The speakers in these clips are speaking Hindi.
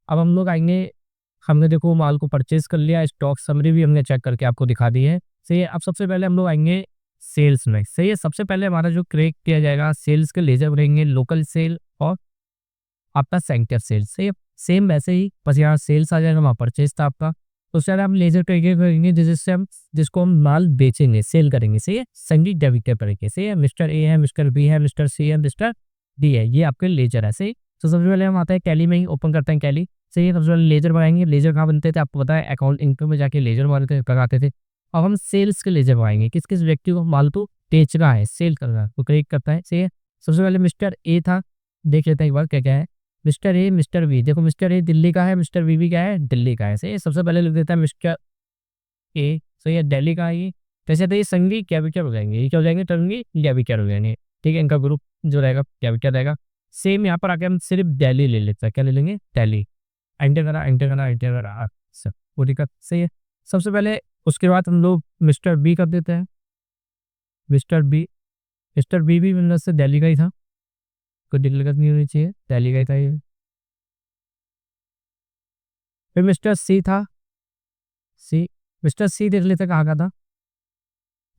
अब हम लोग आएँगे, हमने देखो माल को परचेज़ कर लिया, स्टॉक समरी भी हमने चेक करके आपको दिखा दी है। सही है, अब सबसे पहले हम लोग आएँगे सेल्स में। सही है, सबसे पहले हमारा जो क्रेक किया जाएगा सेल्स के लेज़र रहेंगे लोकल सेल और आपका सेंटर सेल्स। सही है, सेम वैसे ही बस यहाँ सेल्स आ जाएगा, वहाँ परचेज़ था आपका। तो उसके बाद हम लेज़र ट्रेडिंग करेंगे जिससे हम जिसको हम माल बेचेंगे, सेल करेंगे। सही है, संडी डेबिटर तरीके से मिस्टर ए है, मिस्टर बी है, मिस्टर सी है, मिस्टर डी है, ये आपके लेज़र है। सही, तो सबसे पहले हम आता है टैली में ही ओपन करते हैं टैली। सही है, सबसे पहले लेज़र बनाएँगे। लेज़र कहाँ बनते थे आपको पता है, अकाउंट इनकम में जाके लेज़र लगाते थे। अब हम सेल्स के लेज़र बनाएँगे, किस-किस व्यक्ति को माल को बेचना है, सेल करना है, वो क्लिक करता है। सही है, सबसे पहले मिस्टर ए था, देख लेते हैं एक बार क्या-क्या है। मिस्टर ए, मिस्टर बी, देखो मिस्टर ए दिल्ली का है, मिस्टर बी भी क्या है, दिल्ली का है। सही है, सबसे पहले लिख देता है मिस्टर ए। सही है, दिल्ली का है ये। कैसे तो ये संघी कैपिटल हो जाएँगे, ये क्या हो जाएँगे, संघी कैपिटल हो जाएँगे। ठीक है, इनका ग्रुप जो रहेगा कैपिटल रहेगा। सेम यहाँ पर आके हम सिर्फ दिल्ली ले लेते हैं, क्या ले लेंगे, दिल्ली। एंटर करा, एंटर करा, एंटर करा, अच्छा, वो दिक्कत सही है। सबसे पहले उसके बाद हम लोग मिस्टर बी कर देते हैं, मिस्टर बी। मिस्टर बी भी मतलब से दिल्ली का ही था, कोई दिक्कत नहीं होनी चाहिए, दिल्ली का ही था ये। फिर मिस्टर सी था, सी, मिस्टर सी देख लेते हैं कहाँ का था।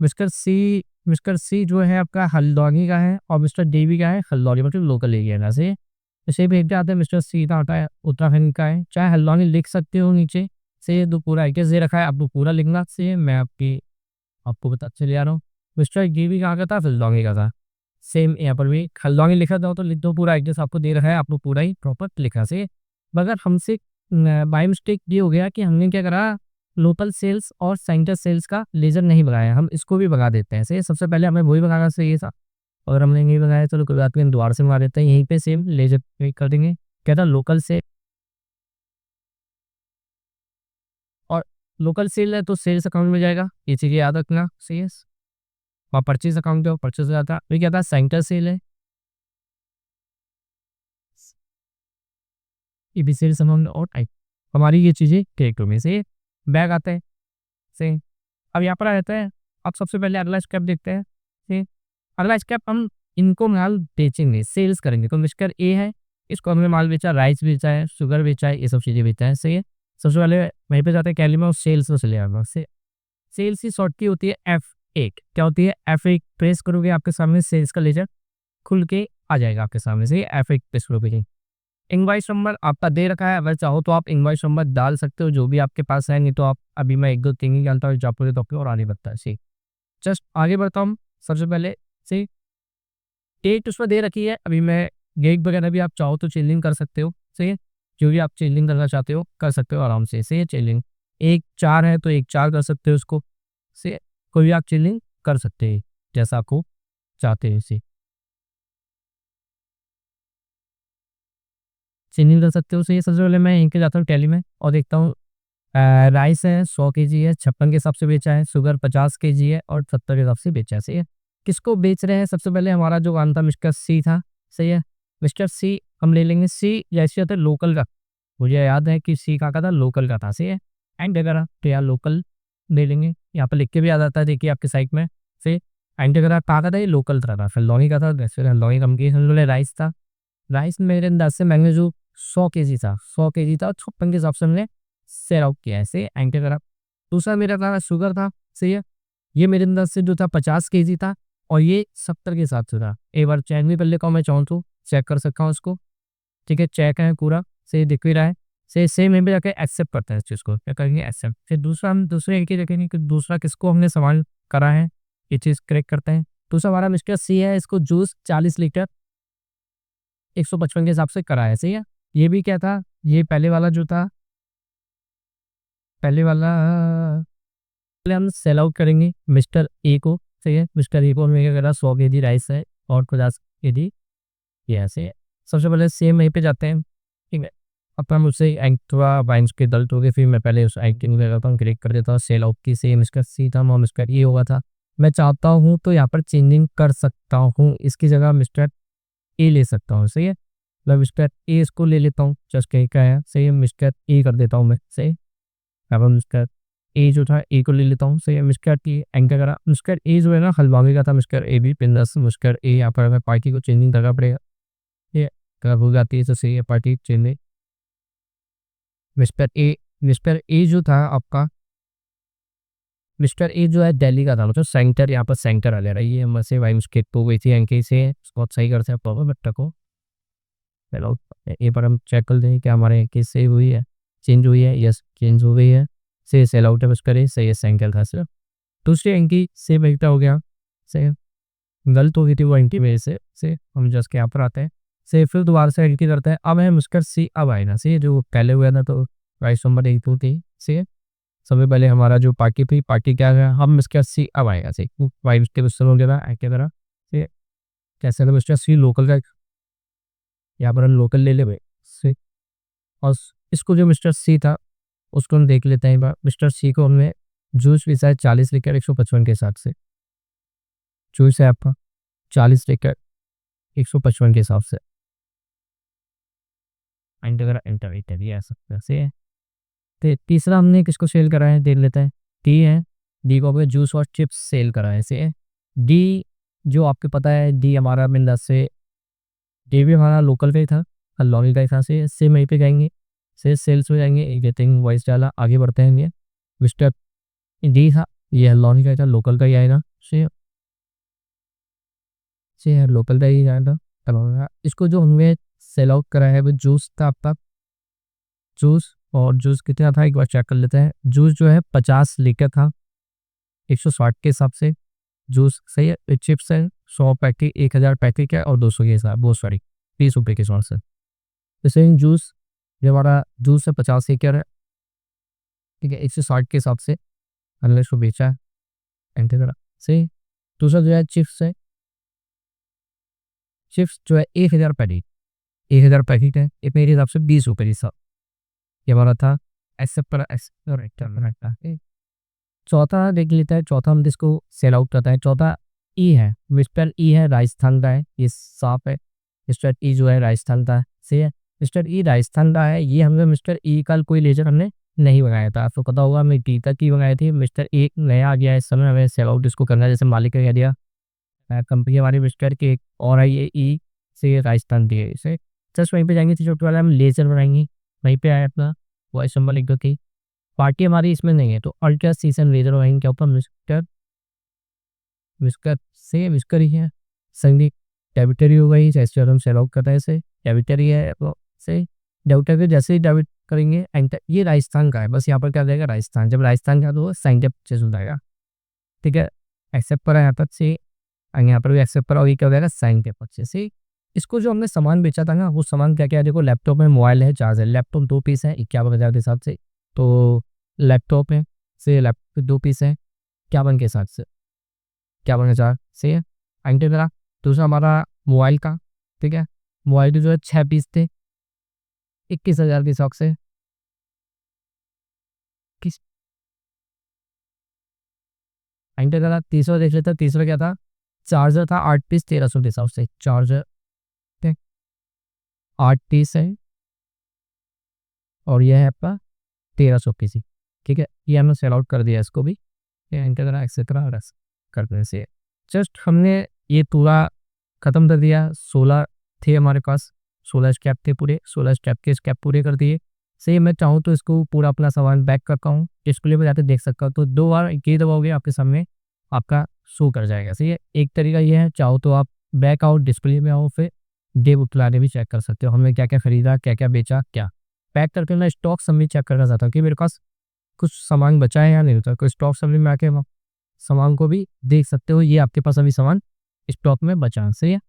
मिस्टर सी जो है आपका हल्द्वानी का है और मिस्टर डी भी क्या है, हल्द्वानी मतलब लोकल एरिया का। सही है, इसे भी एक आते हैं मिस्टर सी का होता है उत्तराखंड का है, चाहे हल्द्वानी लिख सकते हो नीचे से, तो पूरा एड्रेस दे रखा है, आपको पूरा लिखना से मैं आपको बता चले आ रहा हूँ। मिस्टर डी भी कहाँ का था, हल्द्वानी का था। सेम यहाँ पर भी हल्द्वानी लिखा था तो लिख दो, पूरा एड्रेस आपको दे रखा है, आपको पूरा ही प्रॉपर लिखना से। मगर हमसे बाय मिस्टेक ये हो गया कि हमने क्या करा, लोकल सेल्स और सेंटर सेल्स का लेजर नहीं भगाया, हम इसको भी भगा देते हैं। सही है, सबसे पहले हमें वही भगाना चाहिए था, अगर हमने नहीं भगाया चलो कोई बात नहीं, दोबारा से भगा देते हैं, यहीं पे सेम लेजर पे कर देंगे। क्या था, लोकल से, और लोकल सेल है तो सेल्स अकाउंट में जाएगा, ये चीज़ें याद रखना। सही है, और परचेज अकाउंट है, परचेज हो जाता है। फिर क्या था, सेंटर सेल है, ये भी सेल्स अमाउंट और टाइप, हमारी ये चीज़ें करेक्ट होंगी। सही है, बैग आता है। सही, अब यहाँ पर आ जाता है। अब सबसे पहले अगला स्टेप देखते हैं। ठीक, अगला स्टेप हम इनको माल बेचेंगे, सेल्स करेंगे। तो मिस्टर ए है, इसको हमने माल बेचा, राइस बेचा है, शुगर बेचा है, ये सब चीज़ें बेचा है। सही है, सबसे पहले वहीं पे जाते हैं कैली में और सेल्स में चले जाएगा। सेल्स की शॉर्ट की होती है F1, क्या होती है, F1 प्रेस करोगे आपके सामने सेल्स का लेजर खुल के आ जाएगा आपके सामने। से F1 प्रेस करोगे, इनवॉइस नंबर आपका दे रखा है, अगर चाहो तो आप इनवॉइस नंबर डाल सकते हो जो भी आपके पास है, नहीं तो आप अभी मैं एक दो तीन ही जानता हूँ जो आपको देता हूँ और आगे बढ़ता है। सही, जस्ट आगे बढ़ता हूँ। सबसे पहले से डेट उसमें दे रखी है, अभी मैं डेट वगैरह भी आप चाहो तो चेंजिंग कर सकते हो। सही है, जो भी आप चेंजिंग करना चाहते हो कर सकते हो आराम से। सही है, चेंजिंग 1/4 है तो 1/4 कर सकते हो उसको। से कोई भी आप चेंजिंग कर सकते हैं जैसा आपको चाहते हो, इसे चेंजिंग कर सकते हो। सही है, सबसे पहले मैं यहीं पे जाता हूँ टैली में और देखता हूँ राइस है 100 केजी है, 56 के हिसाब से बेचा है, शुगर 50 केजी है और 70 के हिसाब से बेचा है। सही है, किसको बेच रहे हैं, सबसे पहले हमारा जो काम था मिस्टर सी था। सही है, मिस्टर सी हम ले लेंगे, सी जैसे होता है लोकल का, मुझे याद है कि सी का था, लोकल का था। सही है, एंड वगैरह तो यार लोकल ले लेंगे, यहाँ पर लिख के भी आ जाता है, देखिए आपके साइड में। से एंड वगैरह कहाँ का था, ये लोकल था, फिर लॉन्गी का था, वैसे लॉन्गी कम की राइस था। राइस मेरे अंदाज से मैंने जो 100 केजी था, 100 केजी था, 56 के हिसाब से हमने सेल आउट किया है। ऐसे एंटर करा। दूसरा मेरा था शुगर था। सही है, ये मेरे अंदाज से जो था 50 केजी था और ये 70 के हिसाब से था। एक बार चेक भी कर लेता हूँ, मैं चाहूँ तो चेक कर सकता हूँ उसको। ठीक है, चेक है पूरा, सही दिख भी रहा है। सही, सेम यहाँ पे जाके एक्सेप्ट करते हैं इस चीज़ को, क्या करेंगे, एक्सेप्ट। फिर दूसरा हम दूसरे एक ही देखेंगे कि दूसरा किसको हमने सवाल करा है, ये चीज़ करेक्ट करते हैं। दूसरा हमारा मिस्टर सी है, इसको जूस 40 लीटर 155 के हिसाब से करा है। सही है, ये भी क्या था, ये पहले वाला जो था, पहले वाला पहले हम सेल आउट करेंगे मिस्टर ए को। सही है, मिस्टर ए को हमने क्या करा, 100 केजी राइस है और 50 केजी ये ऐसे है। सबसे पहले सेम वहीं पे जाते हैं। ठीक है, अपना मुझसे एंक थोड़ा बाइंस के दल्ट हो गए, फिर मैं पहले उस एंक में करता हूँ, क्लिक कर देता हूँ सेल आउट की। सेम इसका सी था और इसका ये होगा था। मैं चाहता हूँ तो यहाँ पर चेंजिंग कर सकता हूँ, इसकी जगह मिस्टर ए ले सकता हूँ। सही है, मतलब मिस्टर ए इसको ले लेता हूँ, जस्ट कहीं का है। सही है, मिस्टर ए कर देता हूँ मैं। सही, अब हम मिस्टर ए जो था ए को ले लेता हूँ। सही है, मिस्टर टी एंकर करा, मिस्टर ए जो है ना हलवामी का था, मिस्टर ए भी पिंदस, मिस्टर ए यहाँ पर हमें पार्टी को चेंजिंग करना पड़ेगा। ये कब हो जाती है तो सही है, पार्टी चेंजिंग मिस्टर ए जो था आपका, मिस्टर ए जो है दिल्ली का था, मतलब सेंटर यहाँ पर सेंटर आ ले रहा है ये हमसे भाई उसके तो गई थी एंके से बहुत सही करते हैं पापा बट्टा को। चलो ये पर हम चेक कर दें क्या हमारे केस सही हुई है, चेंज हुई है, यस चेंज हो गई है, से सेल आउट है मिस्टर ए, सही है सेंटर था सिर्फ। दूसरी एंकी से बेटा हो गया, से गलत हो गई थी वो एंटी मेरे से हम जस्ट के यहाँ पर आते हैं, से फिर दोबारा से एंटी करते हैं। अब है मिस्टर सी, अब आए ना सी जो पहले हुआ था तो राइट नंबर एक तो थी सी। सबसे पहले हमारा जो पार्टी थी, पार्टी क्या है, हम मिस्टर सी अब आएगा सी वाइफ के क्वेश्चन वगैरह के तरह से कैसे था मिस्टर सी लोकल का, यहाँ पर हम लोकल ले ले भाई सी। और इसको जो मिस्टर सी था उसको हम देख लेते हैं। मिस्टर सी को हमने जूस पीसा है 40 लीटर 155 के हिसाब से, जूस है आपका 40 लीटर 155 के हिसाब से एंटर एंटर एंटर ये सकते से है। तो तीसरा हमने किसको सेल करा है देख लेते हैं, डी है, डी को जूस और चिप्स सेल करा है से। डी जो आपको पता है डी हमारा मिल से, डी भी हमारा लोकल का ही था, लॉन्ग का ही था से सेम वहीं पे जाएंगे, से सेल्स में जाएंगे गेटिंग वॉइस डाला आगे बढ़ते हैं ये मिस्टर डी था, ये लॉन्ग का ही था लोकल का ही आएगा से लोकल का ही आएगा। चलो इसको जो हमने सेल आउट करा है वो जूस था आपका, जूस और जूस कितना था एक बार चेक कर लेते हैं। जूस जो है 50 लीटर था 160 के हिसाब से, जूस सही है। चिप्स है 100 पैकेट 1000 पैकेट है और 200 के हिसाब बहुत सॉरी 30 रुपये के हिसाब से। जैसे जूस जो हमारा जूस है 50 लीटर है, ठीक है 160 के हिसाब से हमने इसको बेचा है एंटी तरह सही। दूसरा जो है चिप्स है, चिप्स जो है 1000 पैकेट 1000 पैकेट है, ये मेरे हिसाब से 20 रुपये के हिसाब ये हमारा था एक्सेप्ट पर एक्सेप्ट। चौथा देख लेता है, चौथा हम जिसको सेल आउट करता है, चौथा ई है, मिस्टर ई है राजस्थान का है, ये साफ है। मिस्टर ई जो है राजस्थान का सही है, मिस्टर ई राजस्थान का है। ये हमने मिस्टर ई का कोई लेजर हमने नहीं बनाया था, आपको पता होगा हमने टी तक की बनाई थी। मिस्टर ए नया आ गया है इस समय, हमें सेल आउट इसको करना है जैसे मालिक का कह दिया कंपनी हमारी मिस्टर के और आई ए ई से राजस्थान दी है इसे। जस्ट वहीं पे जाएंगे छोटे वाला हम लेजर बनाएंगे, वहीं पे आए अपना वॉइस नंबर लिख दो की पार्टी हमारी इसमें नहीं है तो अल्ट्रा सीजन रेजर वाइन के ऊपर मिस्टर विस्कर से विस्कर ही है संगीत डेबिटरी हो गई, जैसे हम सेल आउट करते हैं इसे डेबिटरी है तो से डेबिटर के जैसे ही डेबिट करेंगे एंटर, ये राजस्थान का है बस यहाँ पर क्या रहेगा राजस्थान, जब राजस्थान का तो साइन जब परचेज हो जाएगा, ठीक है एक्सेप्ट पर यहाँ पर से यहाँ पर भी एक्सेप्ट पर और ये क्या हो जाएगा साइन पे परचेज से। इसको जो हमने सामान बेचा था ना वो सामान क्या क्या है देखो, लैपटॉप में मोबाइल है चार्जर, लैपटॉप 2 पीस है 51,000 के हिसाब से, तो लैपटॉप है से लैपटॉप 2 पीस है 51 के हिसाब से 51,000 से है एंटर करा। दूसरा हमारा मोबाइल का, ठीक है मोबाइल के जो है 6 पीस थे 21,000 के हिसाब से, किस एंटर करा। तीसरा देख लेता, तीसरा क्या था, चार्जर था 8 पीस 1,300 के हिसाब से, चार्जर 8 पीस है और यह है आपका 1,300 पीस ही, ठीक है ये हमने सेल आउट कर दिया इसको भी, एंटर करा एक्सेट्रा रस कर देने से जस्ट हमने ये पूरा ख़त्म कर दिया। 16 थे हमारे पास, 16 स्टेप थे पूरे, 16 स्टेप के स्टेप पूरे कर दिए। सही मैं चाहूँ तो इसको पूरा अपना सामान बैक करता हूँ, डिस्प्ले पर जाकर देख सकता हूँ तो 2 बार ये दबाओगे आपके सामने आपका शो कर जाएगा। सही है एक तरीका ये है, चाहो तो आप बैक आओ डिस्प्ले में आओ फिर डेव उतलाने भी चेक कर सकते हो, हमने क्या क्या खरीदा क्या क्या बेचा क्या पैक करके मैं स्टॉक समरी चेक करना चाहता हूँ कि मेरे पास कुछ सामान बचा है या नहीं होता, कोई स्टॉक समरी में आके सामान को भी देख सकते हो, ये आपके पास अभी सामान स्टॉक में बचा है। सही है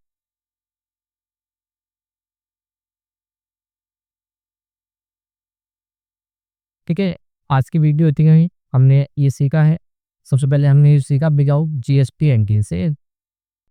ठीक है आज की वीडियो इतनी ही, हमने ये सीखा है, सबसे पहले हमने ये सीखा बिगाउ जीएसपी एंटी से